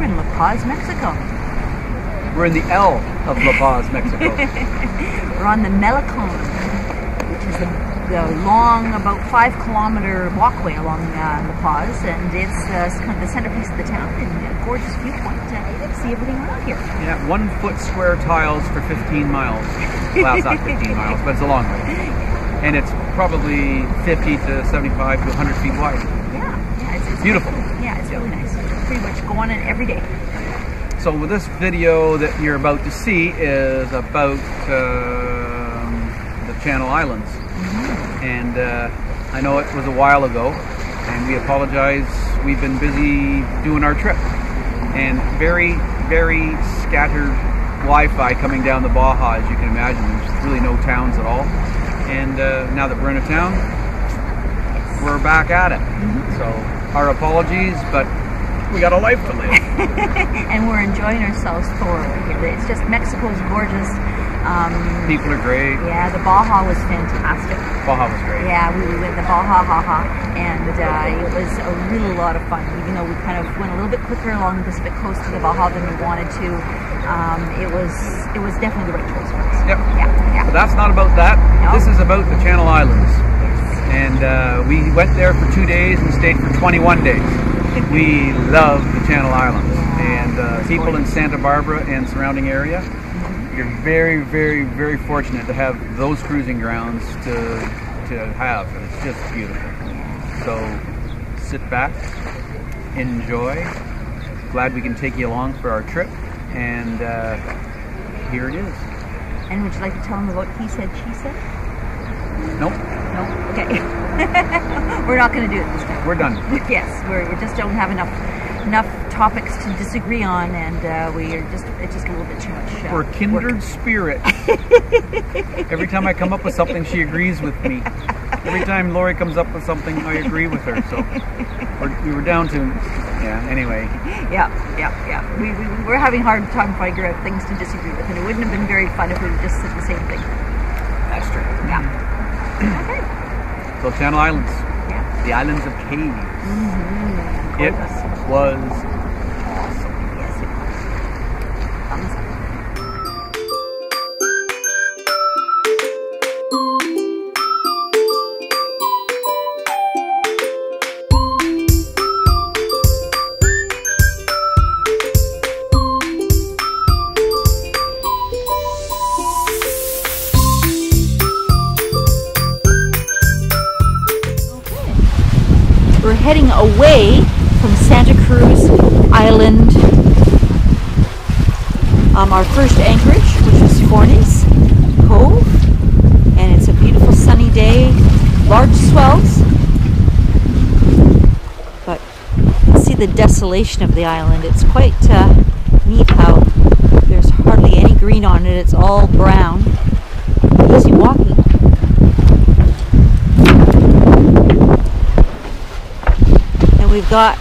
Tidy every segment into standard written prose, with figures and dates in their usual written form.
in La Paz, Mexico. We're in the L of La Paz, Mexico. We're on the Malecon, which is the long, about 5-kilometer walkway along La Paz, and it's kind of the centerpiece of the town and a gorgeous viewpoint. You can see everything around here. Yeah, 1 foot square tiles for 15 miles. Well, it's not 15 miles, but it's a long way. And it's probably 50 to 75 to 100 feet wide. Yeah, it's beautiful. Yeah, it's really nice. Pretty much go on it every day. So this video that you're about to see is about the Channel Islands. And I know it was a while ago, and we apologize. We've been busy doing our trip. And very, very scattered Wi-Fi coming down the Baja, as you can imagine. There's really no towns at all. And now that we're in a town, we're back at it. So our apologies, but we got a life to live. And we're enjoying ourselves thoroughly here. It's just, Mexico's gorgeous. People are great. Yeah, the Baja was fantastic. Baja was great. Yeah, we went the Baja, and it was a really lot of fun. Even though we kind of went a little bit quicker along the Pacific coast to the Baja than we wanted to, it was definitely the right choice for us. Yep. Yeah. But that's not about that. No. This is about the Channel Islands. Yes. And we went there for 2 days and stayed for 21 days. We love the Channel Islands, and people in Santa Barbara and surrounding area. You're very, very, very fortunate to have those cruising grounds to have. It's just beautiful. So sit back, enjoy. Glad we can take you along for our trip, and here it is. And would you like to tell them about he said, she said? Nope. No? Okay. We're not going to do it this time. We're done. Yes, we just don't have enough topics to disagree on, and it's just a little bit too much. We're kindred spirit. Every time I come up with something, she agrees with me. Every time Laurie comes up with something, I agree with her. So we were down to, anyway. Yeah. We're having a hard time figuring out things to disagree with, and it wouldn't have been very fun if we just said the same thing. That's true. Yeah. Okay. So Channel Islands. Yeah. The Islands of Caves. It was awesome. Yes, it was. Thumbs up. We're heading away from Santa Cruz Island. Our first anchorage, which is Forney's Cove, and it's a beautiful sunny day, large swells, but you can see the desolation of the island. It's quite neat how there's hardly any green on it. It's all brown. Easy walking. We've got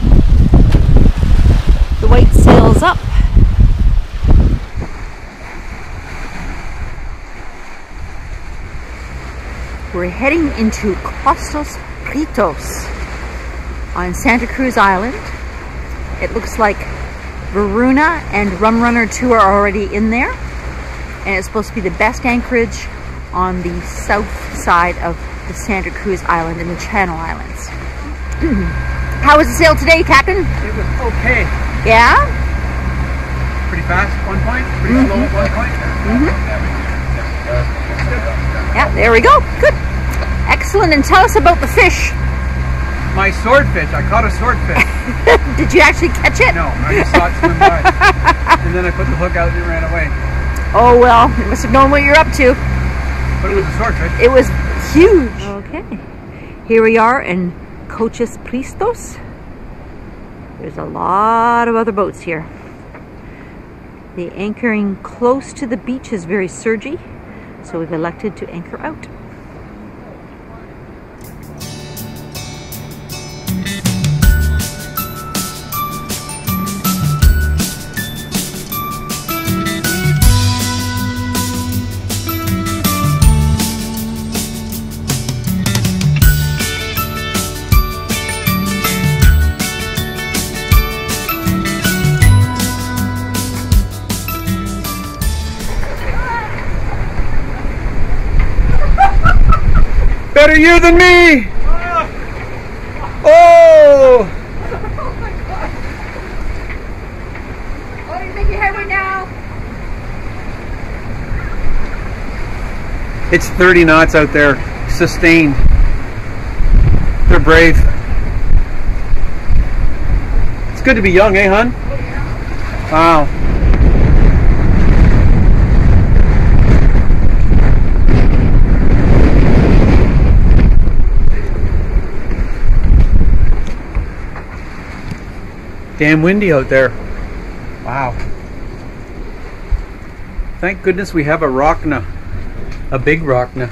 the white sails up. We're heading into Costos Pritos on Santa Cruz Island. It looks like Varuna and Rum Runner 2 are already in there, and it's supposed to be the best anchorage on the south side of the Santa Cruz Island in the Channel Islands. How was the sail today, Captain? It was okay. Yeah? Pretty fast at one point, pretty slow at one point. Yeah, there we go. Good. Excellent. And tell us about the fish. My swordfish. I caught a swordfish. Did you actually catch it? No, I just saw it swim by. And then I put the hook out and it ran away. Oh, well, you must have known what you're up to. But it was a swordfish. It was huge. Okay. Here we are in Coches Pristos. There's a lot of other boats here. The anchoring close to the beach is very surgy, so we've elected to anchor out. Better you than me! Oh! Oh my God. Oh, you're making headway now. It's 30 knots out there, sustained. They're brave. It's good to be young, eh, hon? Oh, yeah. Wow. Damn windy out there. Wow. Thank goodness we have a rockna. A big rockna.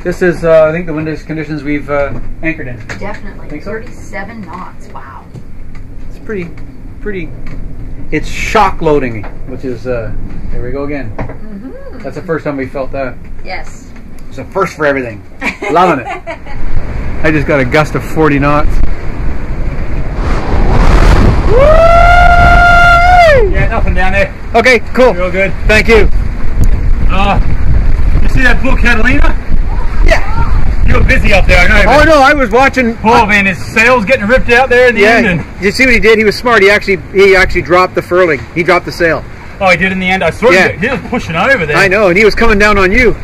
This is, I think, the window's conditions we've anchored in. Definitely. Think so? 37 knots. Wow. It's pretty. It's shock loading, which is, there we go again. Mm-hmm. That's the first time we felt that. Yes. It's a first for everything. Loving it. I just got a gust of 40 knots. Woo! Yeah, nothing down there. Okay, cool. Real good. Thank you. You see that blue Catalina? Yeah. You were busy up there, I know. Oh no, I was watching. Oh man, his sail's getting ripped out there in the end. And, Did you see what he did? He was smart. He actually dropped the furling. He dropped the sail. oh, he did in the end. I saw him. He was pushing over there. I know, and he was coming down on you.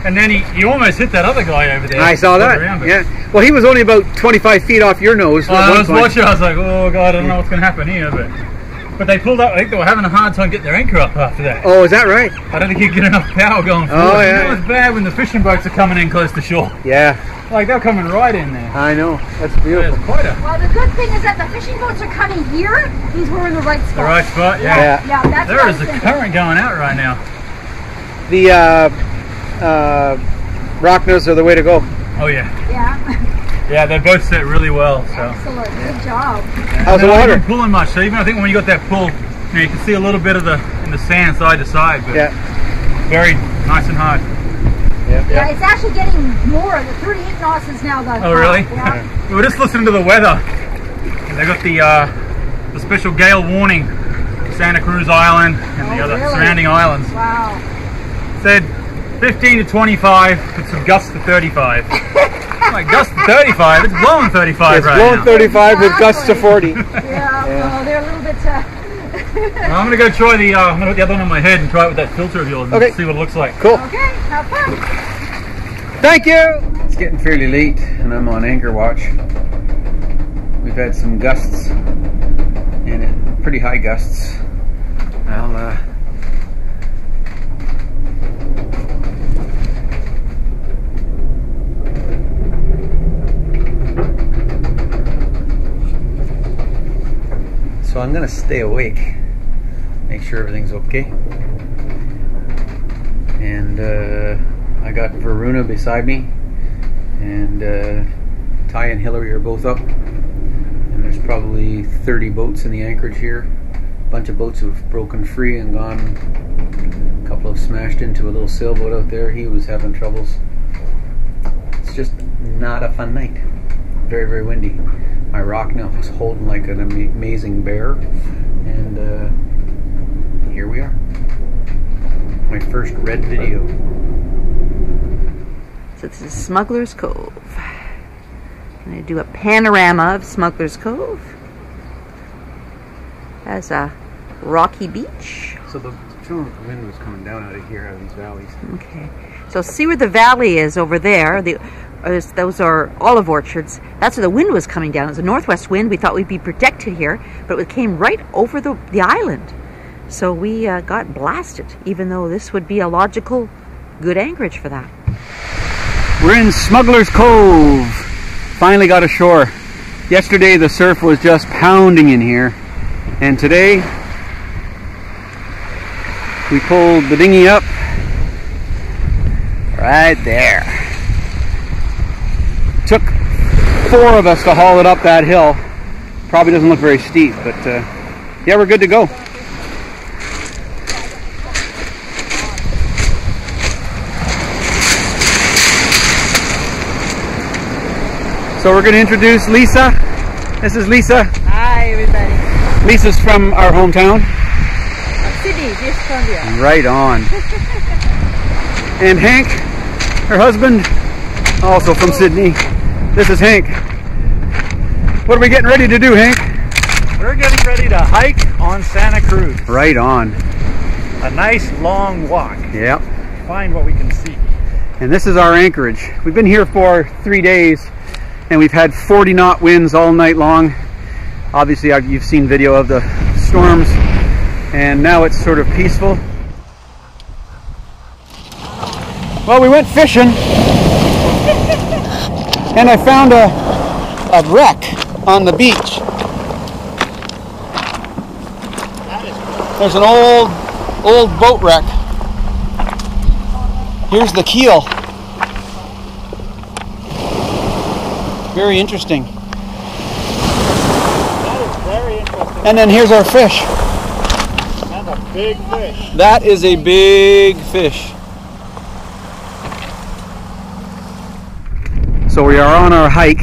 And then he almost hit that other guy over there. I saw that. Yeah. Well, he was only about 25 feet off your nose. I was watching. I was like, oh god, I don't know what's going to happen here, but they pulled up. I think they were having a hard time getting their anchor up after that. Oh, is that right? I don't think you get enough power going forward. Oh yeah. It was bad when the fishing boats are coming in close to shore. Yeah. Like they're coming right in there. I know. That's beautiful. There's quite a Well, the good thing is that the fishing boats are coming here. These were in the right spot. the right spot. Yeah. Yeah. Yeah, that's There what I is was a thinking. current going out right now. The rocknas are the way to go. Oh yeah. Yeah. Yeah, they both set really well. So. Excellent. Good job. How's the They're not water? even pulling much. So even I think when you got that pull, you can see a little bit of the in the sand side to side, but Yeah. very nice and hard. Yeah, it's actually getting more. The 38 knots is now the Oh really? Yeah. We were just listening to the weather. And they got the special gale warning for Santa Cruz Island and the Oh, other really? surrounding islands. Wow. Said 15 to 25 with some gusts to 35. Like gusts to 35? It's blowing 35 It's right blowing now. 35 with gusts to 40. Yeah, well, they're a little bit... Well, I'm gonna go try the. I'm gonna put the other one on my head and try it with that filter of yours and Okay. see what it looks like. Cool. Okay, have fun. Thank you. It's getting fairly late, and I'm on anchor watch. We've had some gusts in it, pretty high gusts. So I'm gonna stay awake, make sure everything's okay. And I got Varuna beside me, and Ty and Hillary are both up. And there's probably 30 boats in the anchorage here. A bunch of boats have broken free and gone. A couple have smashed into a little sailboat out there. He was having troubles. It's just not a fun night. Very, very windy. My rock now was holding like an amazing bear, and here we are. My first red video. So this is Smuggler's Cove. I'm going to do a panorama of Smuggler's Cove. As a rocky beach. So the wind was coming down out of here, out of these valleys. Okay. So see where the valley is over there. Those are olive orchards. That's where the wind was coming down. It was a northwest wind. We thought we'd be protected here, but it came right over the island. So we got blasted, even though this would be a logical, good anchorage for that. We're in Smuggler's Cove. Finally got ashore. Yesterday the surf was just pounding in here, and today we pulled the dinghy up right there. Took 4 of us to haul it up that hill. Probably doesn't look very steep, but yeah, we're good to go. So we're going to introduce Lisa. This is Lisa. Hi, everybody. Lisa's from our hometown. Sydney, British Columbia. Right on. And Hank, her husband, also from Sydney. This is Hank. What are we getting ready to do, Hank? We're getting ready to hike on Santa Cruz. Right on. A nice long walk. Yep. Find what we can see. And this is our anchorage. We've been here for 3 days and we've had 40-knot winds all night long. Obviously, you've seen video of the storms, and now it's sort of peaceful. Well, we went fishing and I found a wreck on the beach. There's an old boat wreck. Here's the keel. Very interesting. That is very interesting. And then here's our fish. That's a big fish. That is a big fish. So we are on our hike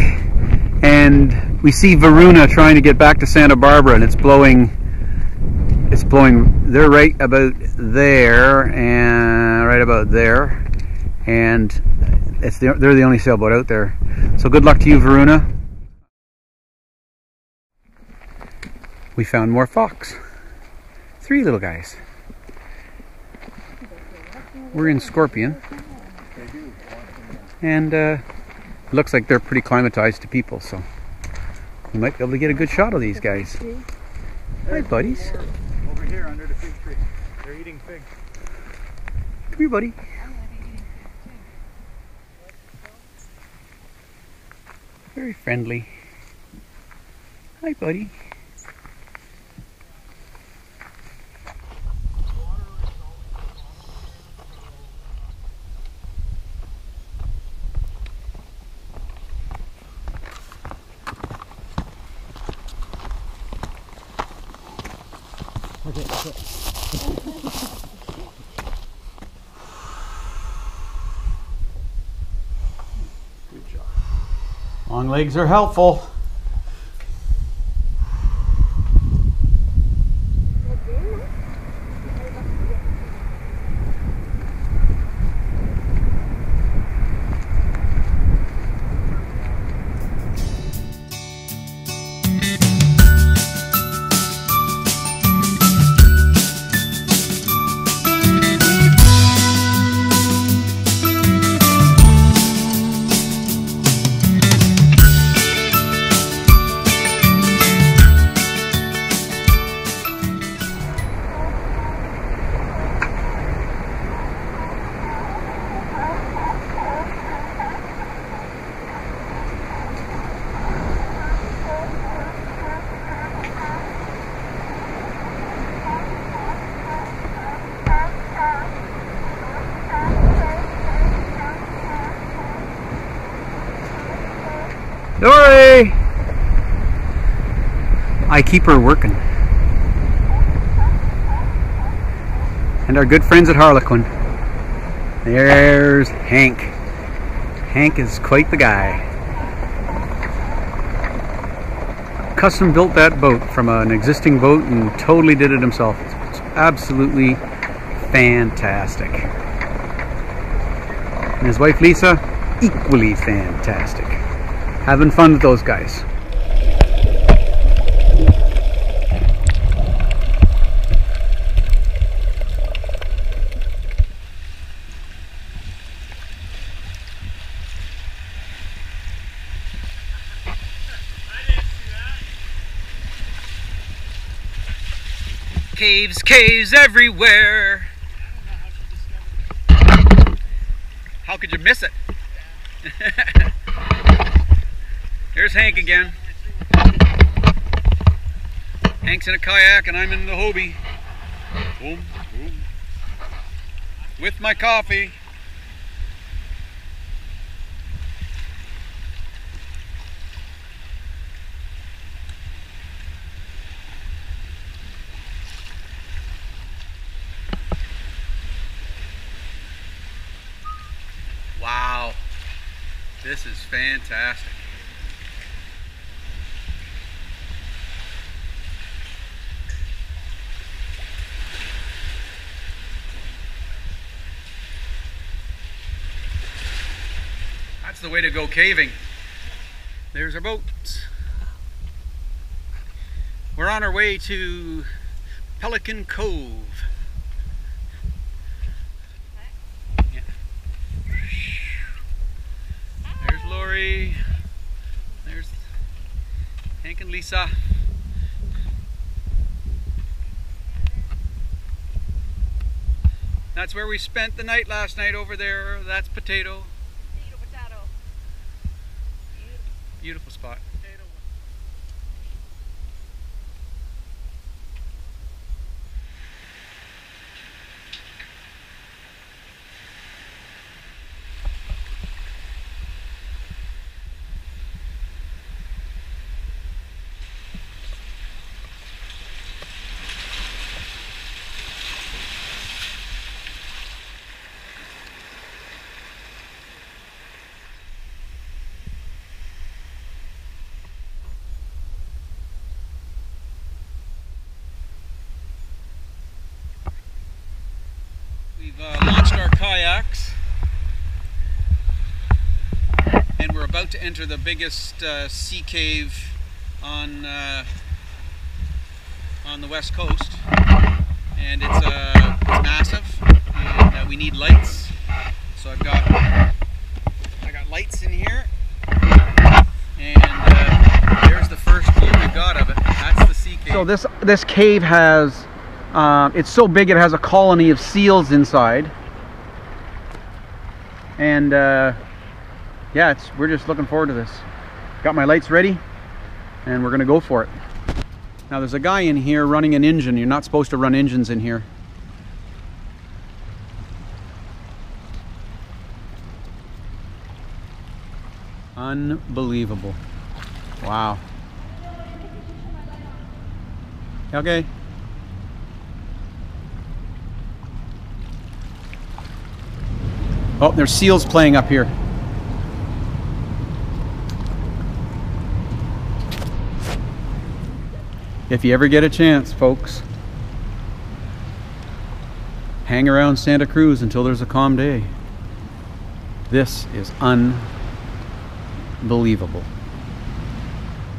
and we see Varuna trying to get back to Santa Barbara, and it's blowing. They're right about there and right about there, and they're the only sailboat out there. So good luck to you, Varuna. We found more fox. 3 little guys. We're in Scorpion, and looks like they're pretty climatized to people, so we might be able to get a good shot of these guys. Hi, buddies. Over here under the fig tree. They're eating figs. Come here, buddy. Very friendly. Hi, buddy. Good job. Long legs are helpful. Laurie! I keep her working. And our good friends at Harlequin. There's Hank. Hank is quite the guy. Custom built that boat from an existing boat and totally did it himself. It's absolutely fantastic. And his wife Lisa, equally fantastic. Having fun with those guys. Caves, caves everywhere. How could you miss it? Here's Hank again. Hank's in a kayak and I'm in the Hobie. Boom, boom. With my coffee. Wow, this is fantastic. That's the way to go caving. There's our boat. We're on our way to Pelican Cove. Yeah. There's Laurie. There's Hank and Lisa. That's where we spent the night last night over there. That's Potato. Potato. Beautiful spot. We've launched our kayaks and we're about to enter the biggest sea cave on the west coast, and it's massive, and we need lights. So I got lights in here, and there's the first view we've got of it. That's the sea cave. So this cave has it's so big it has a colony of seals inside, and yeah, we're just looking forward to this. Got my lights ready and we're gonna go for it. Now there's a guy in here running an engine. You're not supposed to run engines in here. Unbelievable. Wow. Okay. Oh, there's seals playing up here. If you ever get a chance, folks, hang around Santa Cruz until there's a calm day. This is unbelievable.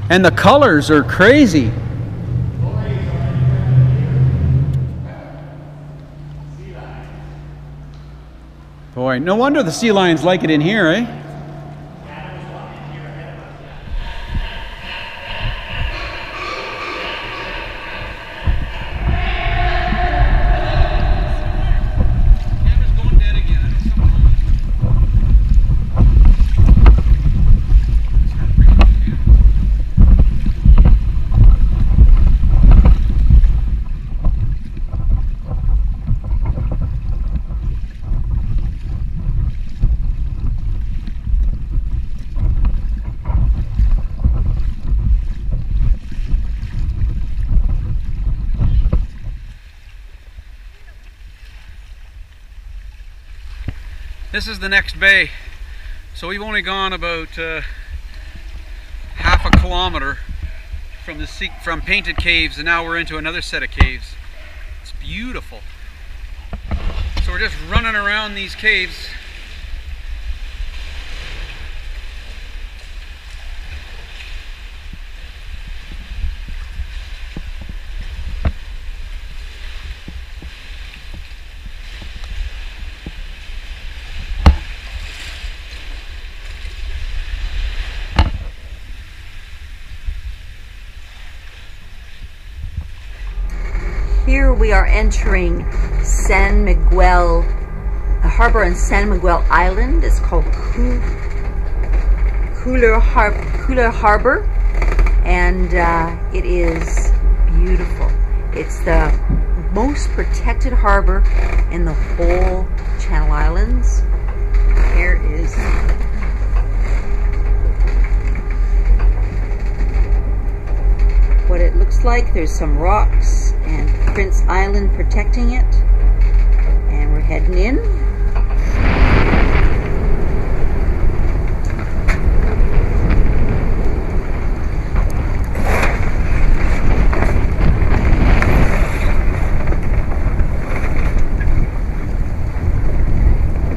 And the colors are crazy. Boy, no wonder the sea lions like it in here, eh? This is the next bay, so we've only gone about half a kilometer from painted caves, and now we're into another set of caves. It's beautiful. So we're just running around these caves. Here we are entering San Miguel, a harbor on San Miguel Island. It's called Cooler Harbor, and it is beautiful. It's the most protected harbor in the whole Channel Islands. Here is what it looks like. There's some rocks and Prince Island protecting it, and we're heading in.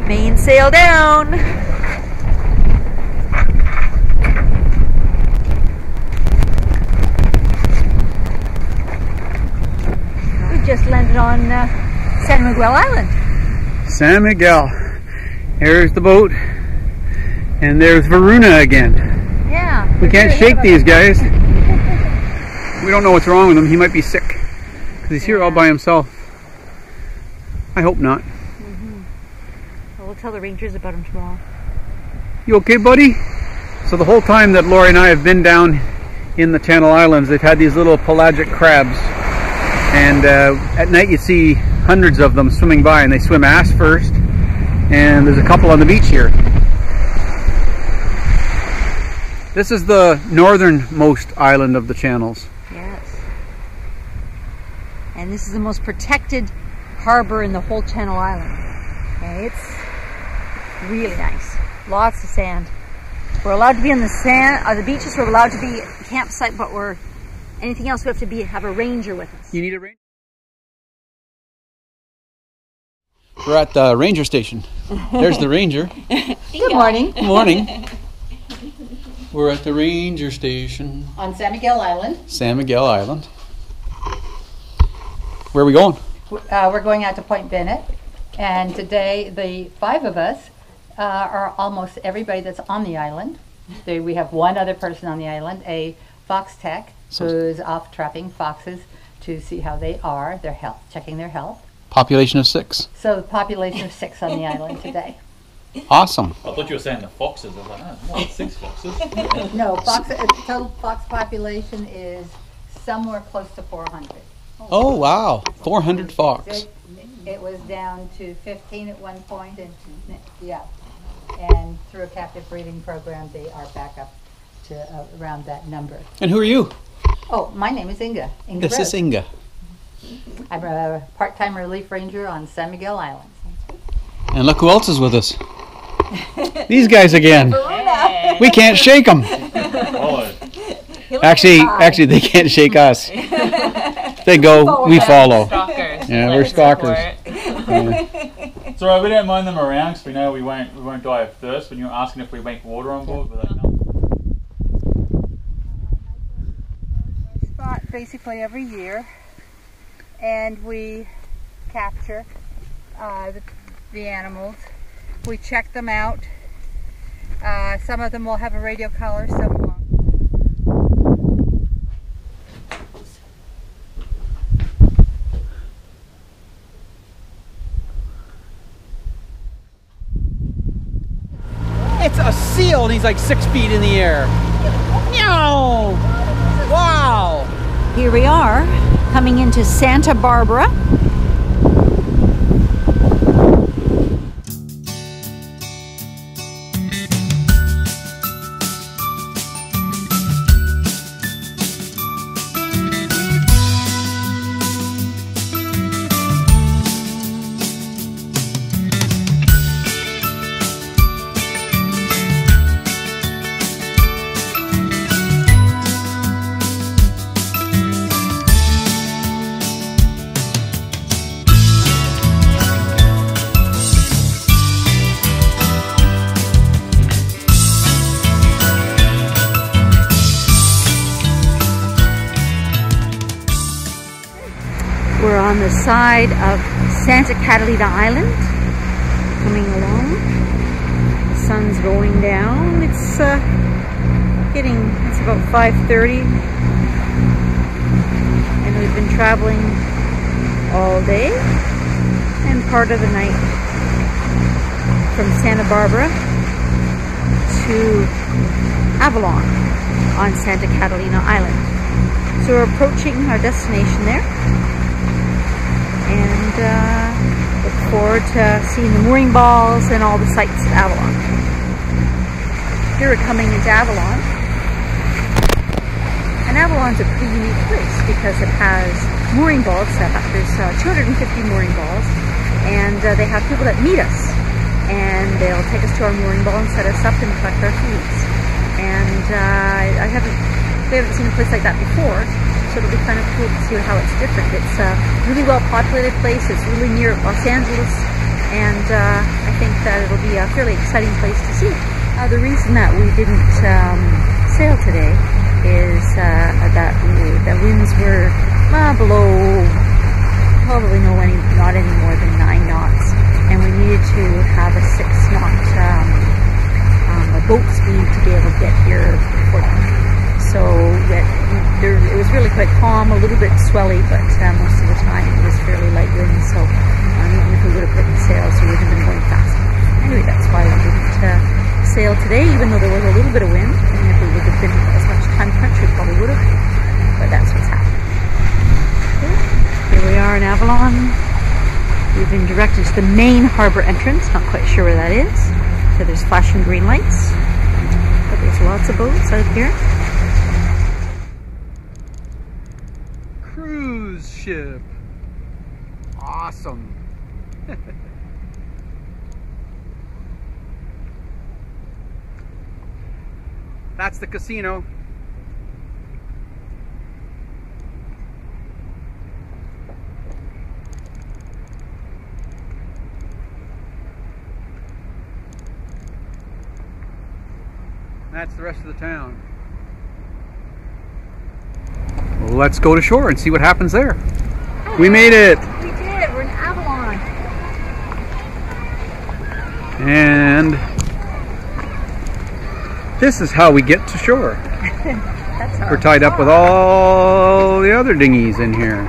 Mainsail down. landed on San Miguel Island. San Miguel. There's the boat. And there's Varuna again. Yeah. We can't shake these guys. We don't know what's wrong with him. He might be sick. Because he's here all by himself. I hope not. Well, we'll tell the rangers about him tomorrow. You okay, buddy? So the whole time that Laurie and I have been down in the Channel Islands, they've had these little pelagic crabs. And at night you see hundreds of them swimming by, and they swim ass first. And there's a couple on the beach here. This is the northernmost island of the Channels. Yes. And this is the most protected harbor in the whole Channel Island. And it's really nice. Lots of sand. We're allowed to be on the sand, the beaches. We're allowed to be at the campsite, but anything else we have to have a ranger with us. You need a ranger? We're at the ranger station. There's the ranger. Good morning. Good morning. We're at the ranger station. On San Miguel Island. San Miguel Island. Where are we going? We're going out to Point Bennett, and today the 5 of us are almost everybody that's on the island. We have one other person on the island, a fox tech, who's off trapping foxes to see how they are, their health, checking their health. Population of 6. So the population of 6 on the island today. Awesome. I thought you were saying the foxes. I was like, oh, more 6 foxes. No, total fox population is somewhere close to 400. Oh wow, 400 fox. It was down to 15 at one point, and and through a captive breeding program, they are back up to around that number. And who are you? Oh, my name is Inga. This is Inga. I'm a part-time relief ranger on San Miguel Island. And look who else is with us. These guys again. We can't shake them. Actually, they can't shake us. They go, we follow. Stalkers. Yeah, we're stalkers. Yeah. It's alright, we don't mind them around because we know we won't die of thirst. When you're asking if we make water on board, we're like, no. Spot basically every year, and we capture the animals. We check them out. Some of them will have a radio collar, some won't. It's a seal and he's like 6 feet in the air. Meow! Wow! Here we are, coming into Santa Barbara. We're on the side of Santa Catalina Island, coming along. The sun's going down. It's about 5:30, and we've been traveling all day and part of the night from Santa Barbara to Avalon on Santa Catalina Island. So we're approaching our destination there. And look forward to seeing the mooring balls and all the sights of Avalon. Here we're coming into Avalon. And Avalon's a pretty unique place because it has mooring balls set up. There's 250 mooring balls, and they have people that meet us. And they'll take us to our mooring ball and set us up and collect our fees. And we haven't seen a place like that before. So it'll be kind of cool to see how it's different. It's a really well populated place. It's really near Los Angeles, and I think that it'll be a fairly exciting place to see. The reason that we didn't sail today is that the winds were below probably not any more than 9 knots, and we needed to have a 6-knot a boat speed to be able to get here before dark. So it was really quite calm, a little bit swelly, but most of the time it was fairly light wind. So even if we would have put in sails, we wouldn't have been going fast. Anyway, that's why we didn't sail today, even though there was a little bit of wind. And if we would have been as much time crunch, we probably would have. But that's what's happening. Here we are in Avalon. We've been directed to the main harbor entrance. Not quite sure where that is. So there's flashing green lights, but there's lots of boats out here. Cruise ship. Awesome. That's the casino. That's the rest of the town. Well, let's go to shore and see what happens there. We made it! We did! We're in Avalon. And this is how we get to shore. That's We're tied up with all the other dinghies in here.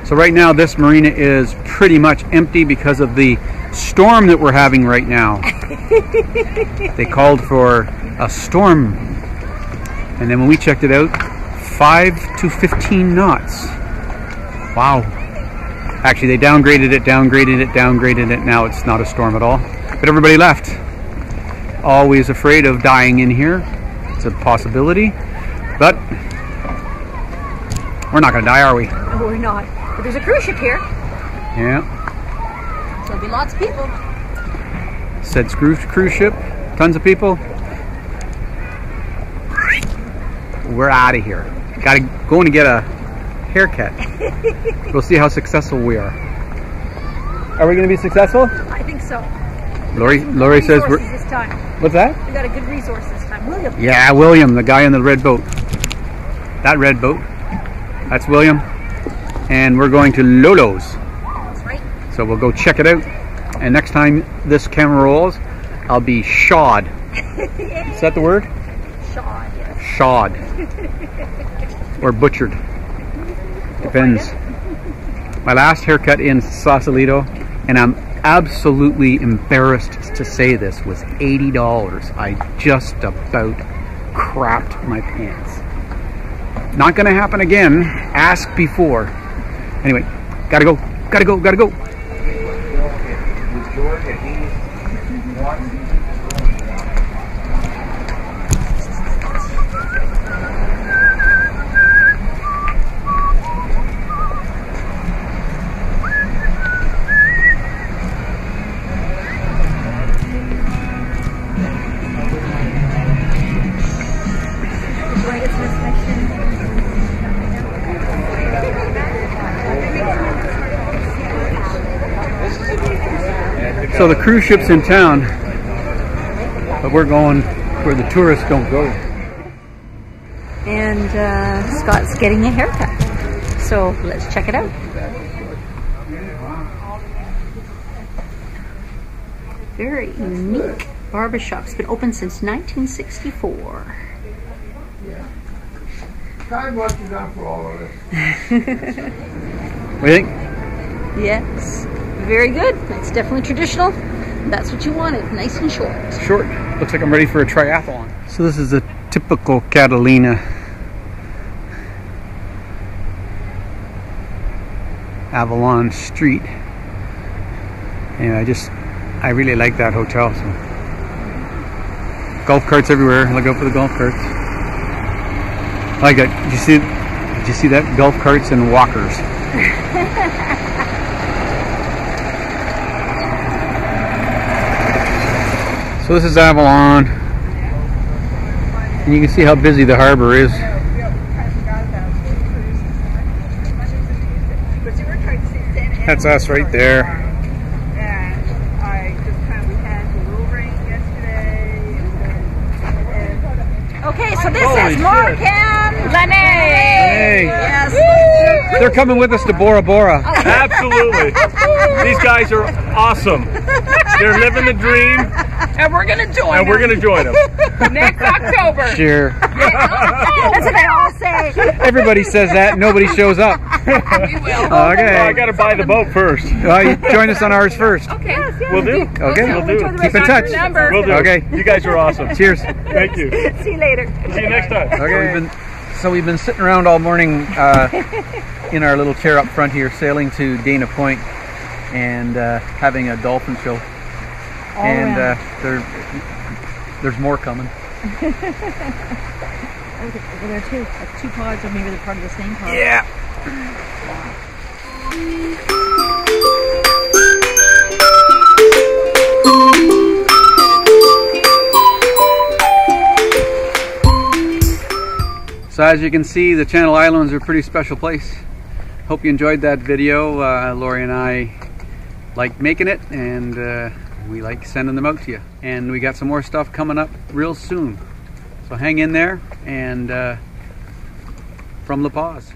So right now this marina is pretty much empty because of the storm that we're having right now. They called for a storm, and then when we checked it out, 5 to 15 knots. Wow. Actually, they downgraded it. Now it's not a storm at all. But everybody left. Always afraid of dying in here. It's a possibility, but we're not going to die, are we? No, we're not. But there's a cruise ship here. Yeah. So there'll be lots of people. Said cruise ship, tons of people. We're out of here. Gotta go and get a haircut. We'll see how successful we are. Are we gonna be successful? I think so. Laurie says we're... This time. What's that? We got a good resource this time. William. Yeah, William, the guy in the red boat. That red boat. That's William. And we're going to Lolo's. That's right. So we'll go check it out. And next time this camera rolls, I'll be shod. Is that the word? Shod, yes. Shod. Or butchered. Depends. My last haircut in Sausalito, and I'm absolutely embarrassed to say this, was $80. I just about crapped my pants. Not gonna happen again. Ask before. Anyway, gotta go. So the cruise ship's in town, but we're going where the tourists don't go. And Scott's getting a haircut. So let's check it out. Very unique barbershop. It's been open since 1964. Time must be done for all of this. What do you think? Yes. Very good. It's definitely traditional. That's what you wanted. Nice and short. Short. Looks like I'm ready for a triathlon. So this is a typical Catalina. Avalon Street. And I really like that hotel. So. Golf carts everywhere. Look out for the golf carts. I like that. Did you see that? Golf carts and walkers. So this is Avalon, and you can see how busy the harbor is. That's us right there. Okay, So this Holy is shit. Morgan. Hey. Yes. They're coming with us to Bora Bora. Absolutely. These guys are awesome. They're living the dream, And we're gonna join and we're going to join them. next October. Sure. That's what they all say. Everybody says that. Nobody shows up. We will. Okay. I got to buy the boat first. Well, you join us on ours first. Okay. We'll do. Okay. We'll do. Keep in touch. Number. We'll do. Okay. You guys are awesome. Cheers. Thank you. See you later. See you next time. Okay. So we've been sitting around all morning in our little chair up front here, sailing to Dana Point and having a dolphin show. And there's more coming. Well, there are two pods, or maybe they're part of the same pod. Yeah. So as you can see, the Channel Islands are a pretty special place. Hope you enjoyed that video. Laurie and I like making it, and we like sending them out to you. And we got some more stuff coming up real soon. So hang in there, and from La Paz.